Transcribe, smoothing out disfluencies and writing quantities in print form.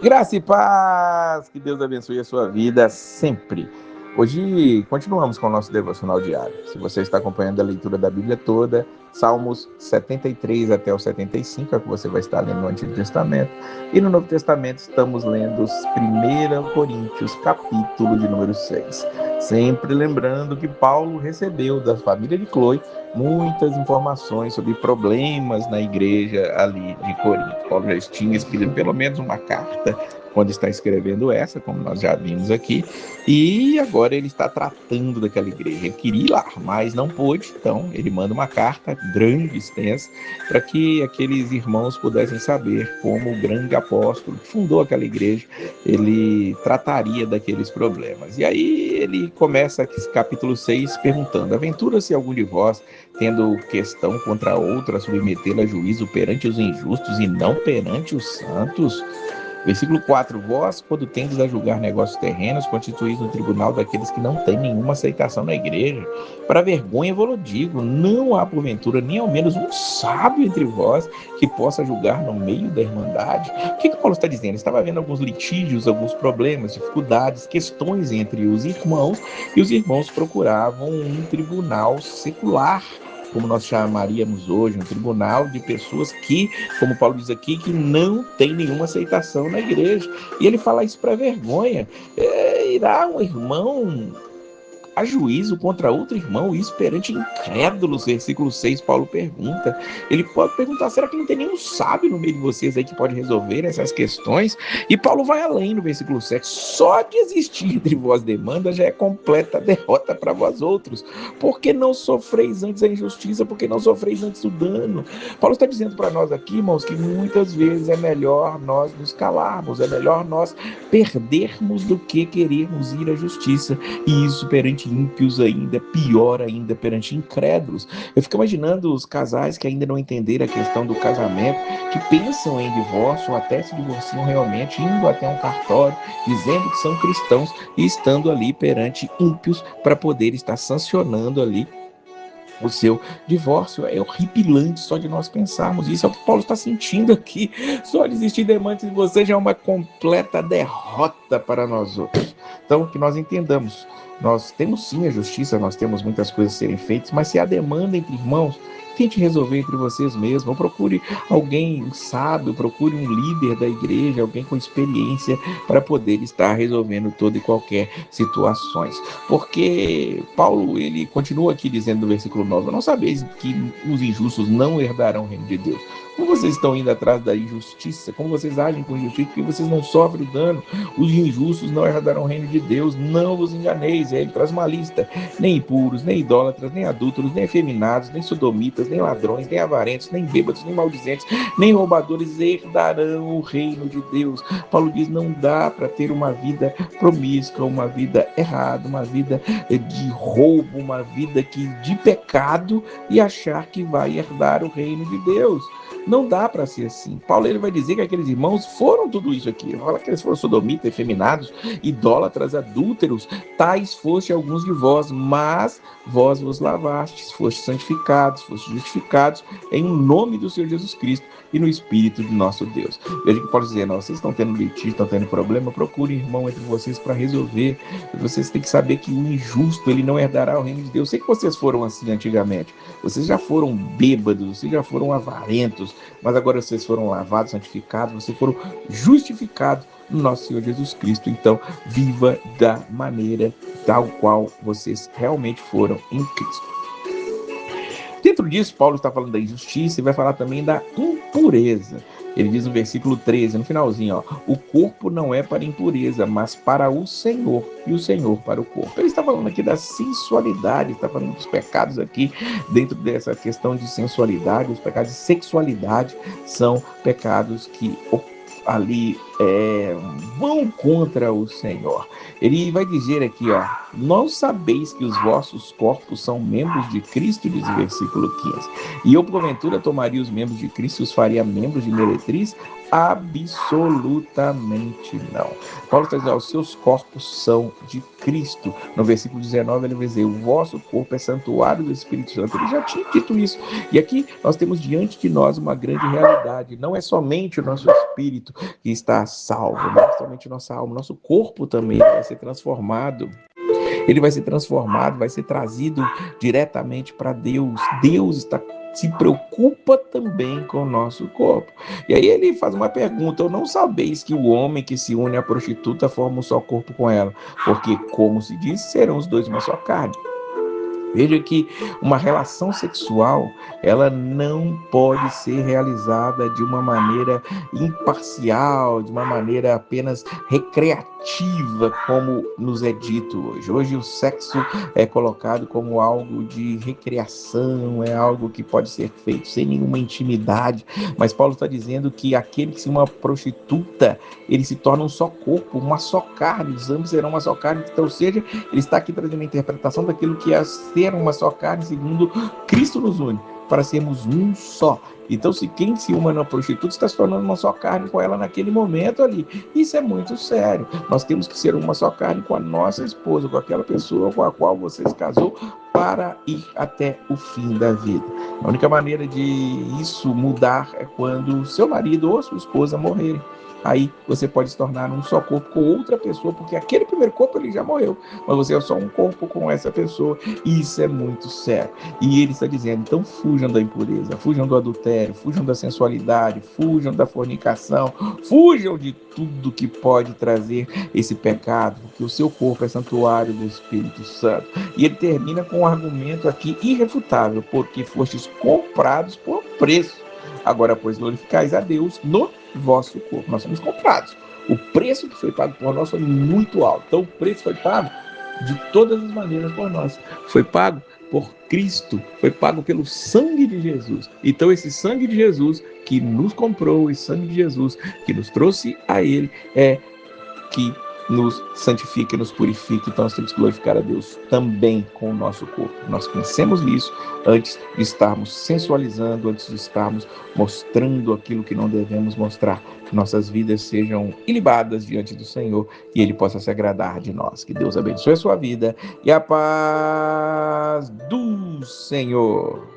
Graça e paz, que Deus abençoe a sua vida sempre. Hoje continuamos com o nosso devocional diário. Se você está acompanhando a leitura da Bíblia toda, Salmos 73 até o 75 é o que você vai estar lendo no Antigo Testamento. E no Novo Testamento estamos lendo 1 Coríntios, capítulo de número 6. Sempre lembrando que Paulo recebeu da família de Cloe muitas informações sobre problemas na igreja ali de Corinto. Paulo já tinha escrito pelo menos uma carta quando está escrevendo essa, como nós já vimos aqui, e agora ele está tratando daquela igreja. Ele queria ir lá, mas não pôde, então ele manda uma carta grande, extensa, para que aqueles irmãos pudessem saber como o grande apóstolo que fundou aquela igreja, ele trataria daqueles problemas. E aí ele começa esse capítulo 6 perguntando: aventura-se algum de vós, tendo questão contra outro, a submetê-la a juízo perante os injustos e não perante os santos? Versículo 4: vós, quando tendes a julgar negócios terrenos, constituís no tribunal daqueles que não têm nenhuma aceitação na igreja. Para vergonha vos digo, não há porventura nem ao menos um sábio entre vós que possa julgar no meio da irmandade. O que Paulo está dizendo? Ele estava vendo alguns litígios, alguns problemas, dificuldades, questões entre os irmãos, e os irmãos procuravam um tribunal secular, como nós chamaríamos hoje, um tribunal de pessoas que, como Paulo diz aqui, que não tem nenhuma aceitação na igreja. E ele fala isso para vergonha. Irá um irmão a juízo contra outro irmão, isso perante incrédulos? Versículo 6, Paulo pergunta. Ele pode perguntar: será que não tem nenhum sábio no meio de vocês aí que pode resolver essas questões? E Paulo vai além no versículo 7: só de existir entre vós demanda já é completa derrota para vós outros, porque não sofreis antes a injustiça, porque não sofreis antes o dano. Paulo está dizendo para nós aqui, irmãos, que muitas vezes é melhor nós nos calarmos, é melhor nós perdermos do que querermos ir à justiça, e isso perante ímpios ainda, pior ainda, perante incrédulos. Eu fico imaginando os casais que ainda não entenderam a questão do casamento, que pensam em divórcio ou até se divorciam realmente, indo até um cartório, dizendo que são cristãos e estando ali perante ímpios para poder estar sancionando ali o seu divórcio. É horripilante só de nós pensarmos isso. É o que Paulo está sentindo aqui. Só de existir demanda de você já é uma completa derrota para nós outros. Então, que nós entendamos, nós temos sim a justiça, nós temos muitas coisas a serem feitas, mas se há demanda entre irmãos, tente resolver entre vocês mesmos, ou procure alguém sábio, procure um líder da igreja, alguém com experiência para poder estar resolvendo toda e qualquer situações. Porque Paulo, ele continua aqui dizendo no versículo 9: não sabeis que os injustos não herdarão o reino de Deus? Como vocês estão indo atrás da injustiça? Como vocês agem com injustiça? Porque vocês não sofrem o dano. Os injustos não herdarão o reino de Deus. Não vos enganeis. Ele traz uma lista: nem impuros, nem idólatras, nem adúlteros, nem efeminados, nem sodomitas, nem ladrões, nem avarentos, nem bêbados, nem maldizentes, nem roubadores herdarão o reino de Deus. Paulo diz: não dá para ter uma vida promíscua, uma vida errada, uma vida de roubo, uma vida de pecado, e achar que vai herdar o reino de Deus. Não dá para ser assim. Paulo, ele vai dizer que aqueles irmãos foram tudo isso aqui. Ele fala que eles foram sodomitas, efeminados, idólatras, adúlteros. Tais foste alguns de vós, mas vós vos lavastes, fostes santificados, fostes justificados em nome do Senhor Jesus Cristo e no Espírito de nosso Deus. Veja que Paulo dizer: vocês estão tendo litígio, estão tendo problema, procurem irmão entre vocês para resolver. Vocês têm que saber que o injusto, ele não herdará o reino de Deus. Sei que vocês foram assim antigamente. Vocês já foram bêbados, vocês já foram avarentos, mas agora vocês foram lavados, santificados, vocês foram justificados no nosso Senhor Jesus Cristo. Então, viva da maneira tal qual vocês realmente foram em Cristo. Dentro disso, Paulo está falando da injustiça e vai falar também da impureza. Ele diz no versículo 13, no finalzinho: o corpo não é para impureza, mas para o Senhor, e o Senhor para o corpo. Ele está falando aqui da sensualidade, está falando dos pecados aqui, dentro dessa questão de sensualidade. Os pecados de sexualidade são pecados que ali vão contra o Senhor. Ele vai dizer aqui, não sabeis que os vossos corpos são membros de Cristo, diz o versículo 15. E eu, porventura, tomaria os membros de Cristo e os faria membros de meretriz? Absolutamente não. Paulo está dizendo, os seus corpos são de Cristo. No versículo 19 ele vai dizer, o vosso corpo é santuário do Espírito Santo. Ele já tinha dito isso. E aqui nós temos diante de nós uma grande realidade. Não é somente o nosso espírito que está salvo, não é somente nossa alma, nosso corpo também vai ser transformado. Ele vai ser transformado, vai ser trazido diretamente para Deus. Deus se preocupa também com o nosso corpo. E aí ele faz uma pergunta, ou não sabeis que o homem que se une à prostituta forma um só corpo com ela? Porque, como se diz, serão os dois uma só carne. Veja que uma relação sexual, ela não pode ser realizada de uma maneira imparcial, de uma maneira apenas recreativa, como nos é dito hoje. Hoje o sexo é colocado como algo de recreação, é algo que pode ser feito sem nenhuma intimidade, mas Paulo está dizendo que aquele que se uma prostituta, ele se torna um só corpo, uma só carne, os ambos serão uma só carne, então, ou seja, ele está aqui trazendo a interpretação daquilo que é ser uma só carne, segundo Cristo nos une, para sermos um só. Então, se quem se une na prostituta está se tornando uma só carne com ela naquele momento ali. Isso é muito sério. Nós temos que ser uma só carne com a nossa esposa, com aquela pessoa com a qual você se casou, para ir até o fim da vida. A única maneira de isso mudar é quando seu marido ou sua esposa morrerem. Aí você pode se tornar um só corpo com outra pessoa, porque aquele primeiro corpo ele já morreu, mas você é só um corpo com essa pessoa, e isso é muito sério. E ele está dizendo, então fujam da impureza, fujam do adultério, fujam da sensualidade, fujam da fornicação, fujam de tudo que pode trazer esse pecado, porque o seu corpo é santuário do Espírito Santo. E ele termina com um argumento aqui irrefutável, porque fostes comprados por preço. Agora, pois, glorificais a Deus no vosso corpo. Nós somos comprados. O preço que foi pago por nós foi muito alto. Então, o preço foi pago de todas as maneiras por nós. Foi pago por Cristo. Foi pago pelo sangue de Jesus. Então, esse sangue de Jesus que nos comprou, esse sangue de Jesus que nos trouxe a Ele, é que nos santifica e nos purifica. Então nós temos que glorificar a Deus também com o nosso corpo. Nós pensemos nisso antes de estarmos sensualizando, antes de estarmos mostrando aquilo que não devemos mostrar. Que nossas vidas sejam ilibadas diante do Senhor e Ele possa se agradar de nós. Que Deus abençoe a sua vida e a paz do Senhor.